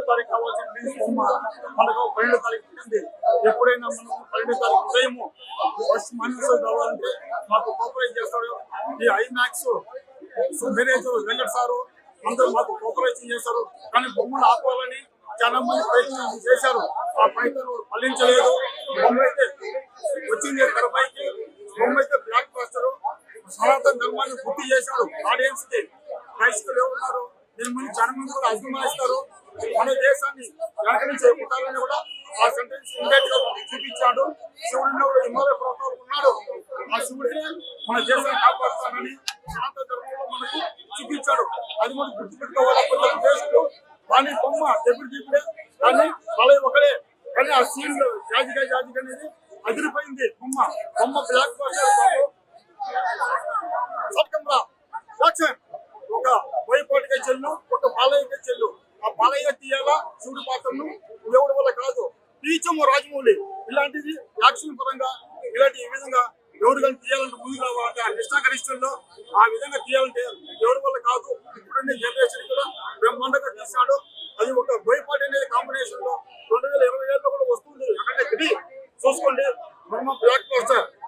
తారీఖు కావాల్సిన బొమ్మ మనకు 12 తారీఖు ఉంటుంది. ఎప్పుడైనా మనం 12 తారీఖు ఉదయం ఫస్ట్ మనసు కావాలంటే మాకు కోఆపరేట్ చేస్తాడు. ఈ ఐమాక్స్ మేనేజ్ వెంకట సారు అందరూ మాకు కోఆపరేషన్ చేశారు. కానీ బొమ్మను ఆపాలని చాలా మంది ప్రయత్నం చేశారు. ఆ ప్రయత్నం ఫలించలేదు. బొమ్మ అయితే వచ్చింది తెరపైకి. బొమ్మ అయితే బ్లాక్ బస్టర్ సనాతన ధర్మాన్ని గుర్తు చేశాడు ఆడియన్స్ కి. క్రైస్తవులు ఎవరున్నారు దీని ముందు చాలా మంది కూడా అభిమానిస్తారు. మన దేశాన్ని వెనక నుంచి పుట్టాలని కూడా ఆ సెంటెన్స్ ఇండైట్ గా చూపించాడు. శివుడిని హిమాలయ పర్వతాలు ఉన్నాడు. ఆ శివుడిని మన దేశాన్ని కాపాడుతానని సనాతన ధర్మంలో మనకు చూపించాడు. అది మనం గుర్తుపెట్టుకోవాలి. దేశంలో కానీ బొమ్మ ఎప్పుడు కానీ వాళ్ళ ఒకడే. కానీ ఆ సీన్ లో జాజిగా అనేది అదిరిపోయింది. బొమ్మ బ్లాక్ బస్టర్ బాబు. సత్కంరా యాక్షన్. ఒక వైపాటిగా చెల్లు, ఒక బాలయ్యగా చెల్లు. ఆ బాలయ్య తీయాలా శివుడి పాత్రను దేవుడి వల్ల కాదు. టీచము రాజమౌళి ఇలాంటిది యాక్షన్ పరంగా ఇలాంటి ఈ విధంగా ఎవరు కానీ తీయాలంటే ముందుకు రావాలంటే ఆ నిష్ఠాగరిష్టంలో ఆ విధంగా తీయాలంటే ఎవరి వల్ల కాదు. ఇప్పుడున్న జనరేషన్ కూడా బ్రహ్మాండంగా తీశాడు.